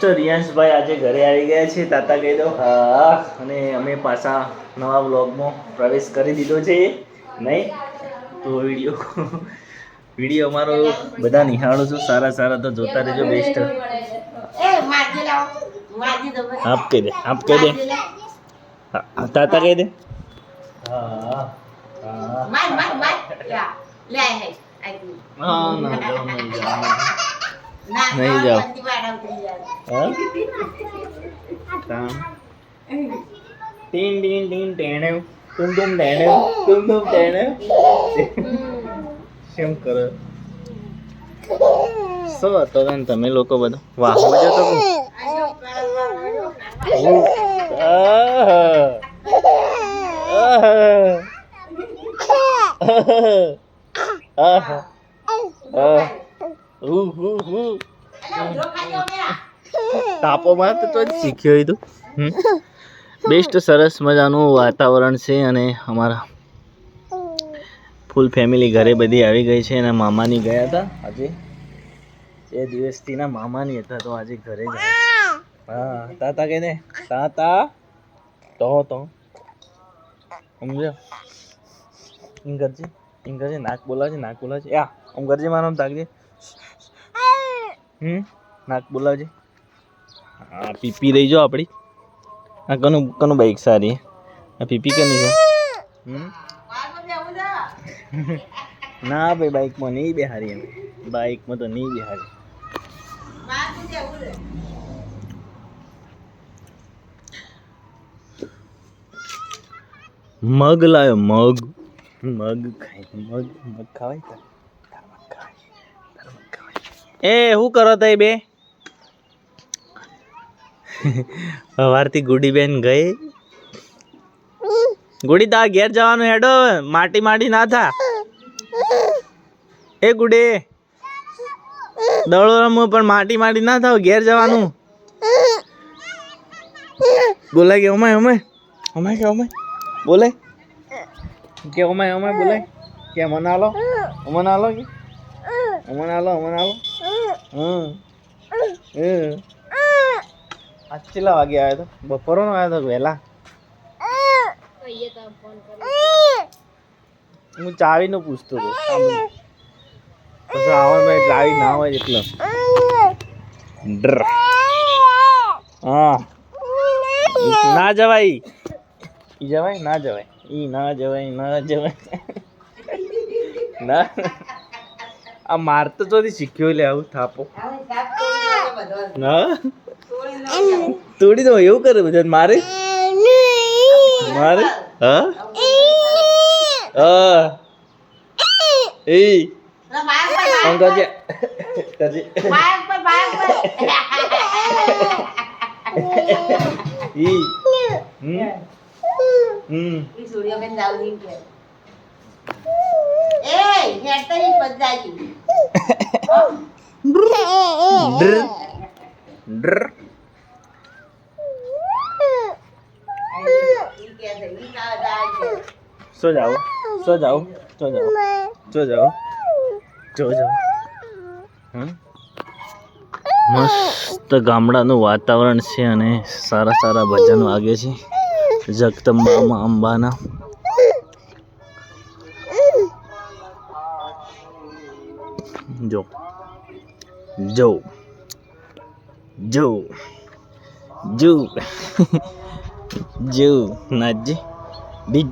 Mister રિયાંશભાઈ આજે ઘરે આવી ગયા છે. તાતા કહી દો. હા, અને અમે પાછા નવા વ્લોગમાં પ્રવેશ કરી દીધો છે. નહીં તો વિડીયો અમારો બધા નિહાળો છો. સારા તો જોતા રહેજો. બેસ્ટ આપ કહી દે, આપ કહી દે, તાતા કહી દે. હા नहीं जाओ टीन टीन टीन टेणे तुम टेणे तुम टेणे શેમ કરો સો તો તમે લોકો બધો વાહ મજા તો તાપો માં તો શીખ્યો હતું. બેસ્ટ સરસ મજાનું વાતાવરણ છે અને અમારા ફૂલ ફેમિલી ઘરે બધી આવી ગઈ છે. અને મામાની ગયા હતા આજે 2 દિવસથી ના મામાની હતા તો આજે ઘરે જ. હા તાતા કહે દે, તાતા તો સમજો ઇંગરજી નાક બોલાવજે, નાક બોલાવજે. યા અંગરજી મારો તાકજે. નાક બોલાવજે. હા પીપી રહી જો આપણી. આ કનું બાઈક સારી. આ પીપી કેની છે? ના ભાઈ બાઈકમાં નહીં બેહારી. એમ બાઈકમાં તો નહીં બેહારી. મગ લાયો મગ ખાય. મગ ખવાય. એ શું કરો તઈ બે? સવારથી ગુડી બેન ગઈ. ગુડી તા ઘેર જવાનું હેડો. માટી ના થા. એ ગુડી દડો રમવું પણ માટી ના થાવ. ઘેર જવાનું. બોલાય કે ઓમાય કે ઓમાય બોલે કે ઓમાય બોલાય કે મનાલો કે મનાલો. આજ કેટલા વાગે આવ્યો તો? બપોરનો આવ્યો તો વહેલા. હું ચાવી નો પૂછતો હતો. પછી આવવાનું ચાવી ના હોય એટલે. હા ના જવાય. ના જવાય. ના આ માર તો ચોથી શીખ્યો લે આવું થાપો. હા તોડી દો એવું કરે બધા. મારે હા એ અંગરજી सो जाओ. મસ્ત ગામડાનું વાતાવરણ છે અને સારા ભજન વાગે છે જગદંબા અંબાના. જો નાચજે. ડીજક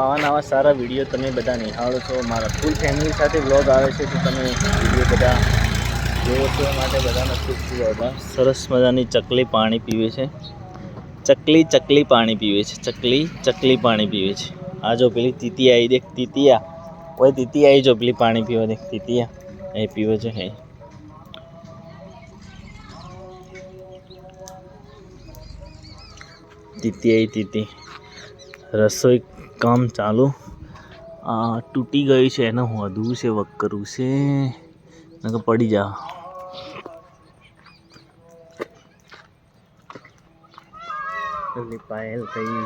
આવા સારા વિડીયો તમે બધા નિહાળો છો. મારા ફૂલ ફેમિલી સાથે વ્લોગ આવે છે તો તમે વિડીયો બધા જોવો છો. માટે બધાને ખૂબ આભાર. સરસ મજાની ચકલી પાણી પીવે છે. ચકલી પાણી પીવે છે. ચકલી પાણી પીવે છે. આ જો પેલી તીતી આવી દેખ. તીતિયા આવી જો પેલી પાણી પીવા દેખ. તીતિયા એ પીવે છે. હે તીતી રસોઈ કામ ચાલુ. આ તૂટી ગયું છે એને વધવું છે, વક કરવું છે, નકર પડી જા. પાયલ થઈ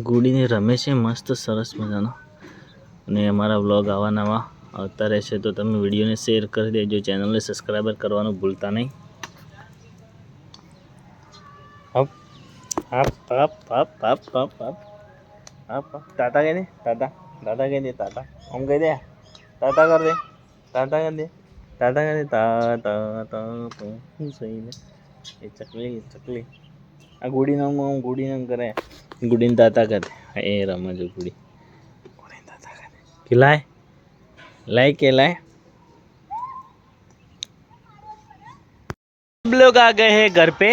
ગુડીને રમે છે મસ્ત સરસ મજાનો. અને અમારા વ્લોગ આવા નવા આવતા રહેશે તો તમે વિડીયોને શેર કરી દેજો, ચેનલને સબસ્ક્રાઈબર કરવાનું ભૂલતા નહીં. Up up up up up up up up Tata કહી દે, ટાટા ટાટા કહી દે, ટાટા આમ કહી દે, ટાટા કર દે, ટાટા કરી દે, ટાટા કરી દે, ટા સહી ને એ ચકલી આ ગુડી નામ ગુડી નામ કરે, ગુડીને તાતા કરે એ રમે જો ગુડી ગુડીને તાતા કરે કે લાય लाए के लाए. हम लोग आ गए हैं घर पे.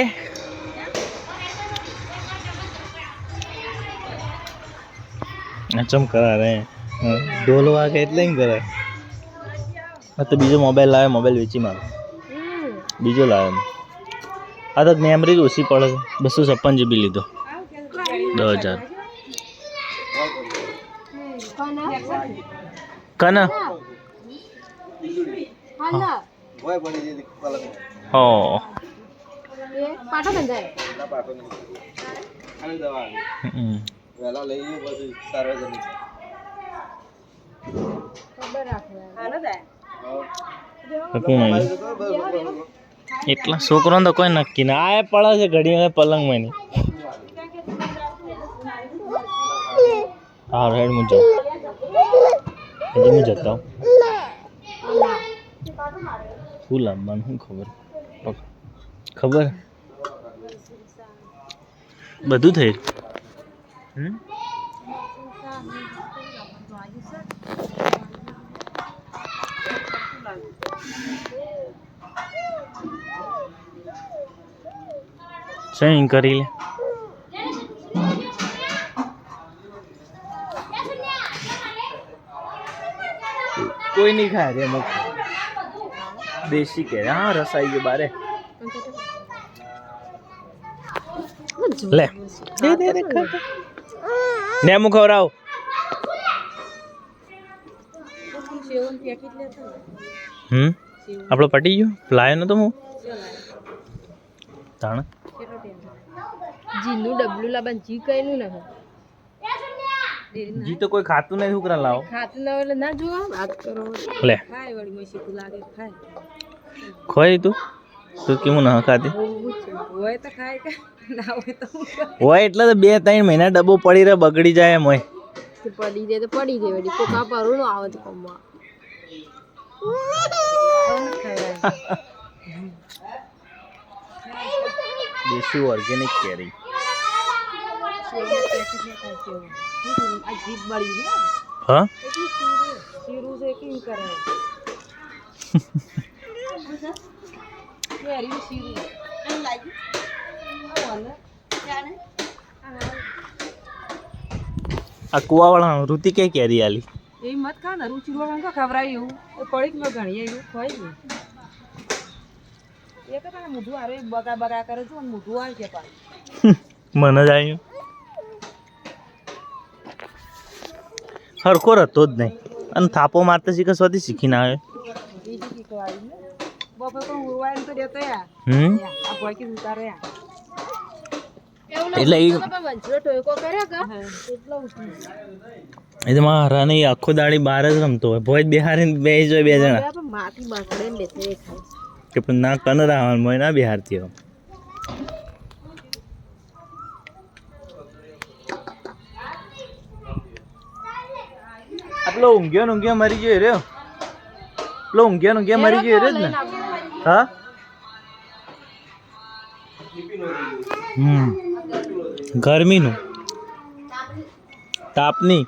चम करा रहे हैं ढोल आ गए એટલે કરે. તો બીજો મોબાઈલ લાવ્યો, મોબાઈલ વેચી મારો બીજો લાવ્યો. આ તો મેમરી ઓછી પડે છે. 256 GB લીધો 10,000 કના हो पाठो बन जाए ना पाठो नहीं खाली दवा वेला લઈ લ્યો પછી સાર્વજનિક ખબર રાખો હાલો દે એટલા છોકરો તો કોઈ નક્કી ના આ પડે છે ઘડી પલંગ માં ની હા રેડ મુજો હું જતા શું લાવવાનું શું ખબર બધું થઈ સહી કરી લે. कोई नहीं खा रहे मुख देसी कह रहे. हाँ रस आई गयो बारे ले दे दे दे खा ने मुख खवराव આપણો પટી ગયો લાયો નતો હું તાણ જીનું ડબલું લાબન જી કઈનું ન જી તો કોઈ ખાતું નહીં છોકરા લાવો ખાતું ના એટલે ના જોવા વાત કરો લે ખાય વળી મસી કુ લાગે ખાય ખોઈ તું કેવું ના ખાતી હોય તો ખાય કે ના હોય તો હોય એટલે તો 2-3 મહિના ડબ્બો પડી રહે બગડી જાય એમ હોય પડી જાય તો પડી જાય વળી કોકા પરું નો આવે તો કમવા દેશી ઓર્ગેનિક કેરી अजीब बड़ी है हाँ शीरू से क्यों कर रहे हैं यार ये शीरू है लाइक वाला क्या है आ कुआ वाला रुति के केरी आली ये मत खा ना रुचि वाला का खबराई हूं पड़ी में घणी है खोई ये का मुठू अरे बगा बगा करे तो मुठू आ के पास मन जायो હરખો હતો જ નહીં અને થાપો મારતા શીખવાથી શીખીને આવે એટલે એ તો મારા નહીં આખો દાડી બહાર જ રમતો હોય ભોજ બિહારી બે જોઈ બે જણા કે પણ ના કન રાવણ મોય ના બિહારતી હોય પેલો ઊંઘ્યો મરી ગયો રહ્યો પેલો ઊંઘ્યો મરી ગયો રહ્યો જ ને હા ગરમીનું તાપની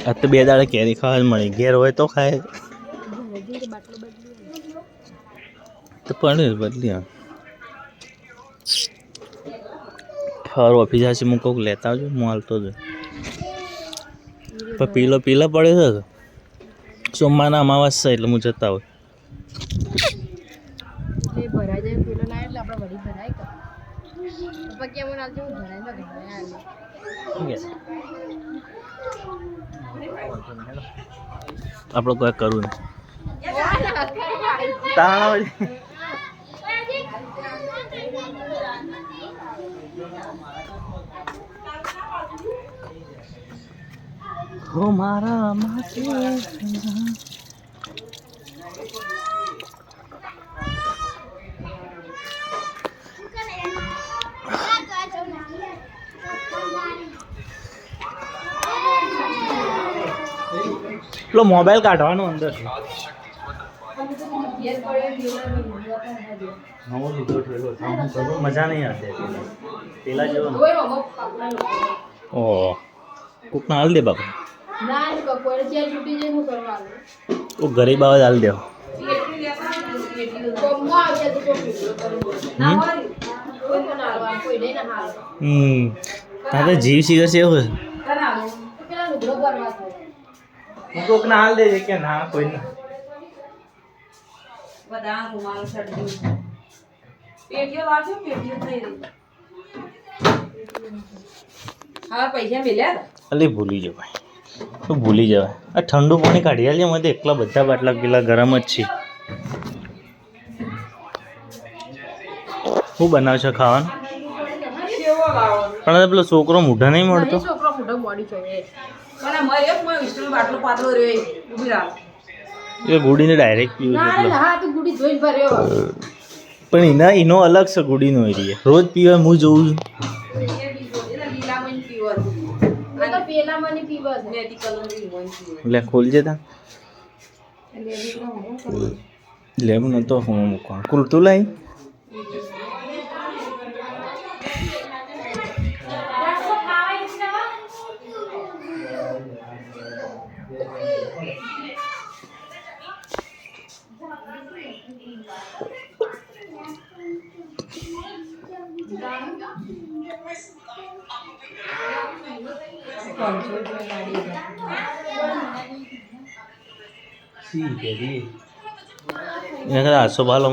આ તો 2 દાડે કેરી ખાવા જ મળી ઘેર હોય તો ખાય તો પણ બદલી ફર ઓફિસ આશે હું કોક લેતા આવજો હું હાલતો જ પણ પીલો પડે છે સોમવારના અમાવાસ છે એટલે હું જતા હોય ભરાઈ જાય પેલો લાવે એટલે આપણે વળી ભરાય કર પપ્પા કેમ મને આવજો ભરાય ના ભરાય આપણો કોઈ કરવું નહીં તાણા હો મારા માટે પેલો મોબાઈલ કાઢવાનો અંદર નવો લીધો ઠેલો મજા નહીં આવતી પેલા જેવો ઓહ કોકના હાલ દે બાપા ઓ ગરીબ આવાજ હાલ દેવો હા તો જીવ શીખર છે એવું કોકના હાલ દે કે ના કોઈ ના બધા રૂમાલ સડ્યું પેટીઓ લાવજો પેટીઓ થઈ રહી હા પૈસા મિલ્યા અલી ભૂલી જવાય તો ભૂલી જવાય આ ઠંડુ પાણી કાઢી આલીએ મને એકલા બધા બાટલા પેલા ગરમ જ છે શું બનાવશો ખાવાનું પણ પેલો છોકરો મૂઢા નહીં મળતો છોકરો મોઢો મોડી જોઈએ પણ મરે એક મો વિષ્ણુ બાટલો પાતળો રહ્યો ઊભી રાખ એ ગુડીને ડાયરેક્ટ પીવું છે ના હા તું ગુડી જોઈ ભર્યો પણ એનો અલગ છે ગુડીનો એરિયા રોજ પીવા હું જોઉં છું લીલામણ પીવો તો પેલા મને પીવો છે મેડિકલ લીલામણ પીવો એટલે ખોલજે તા લેબ નતો હું મૂકવા કુલતું લાઈ Sí, quería. Mira que la sopa lo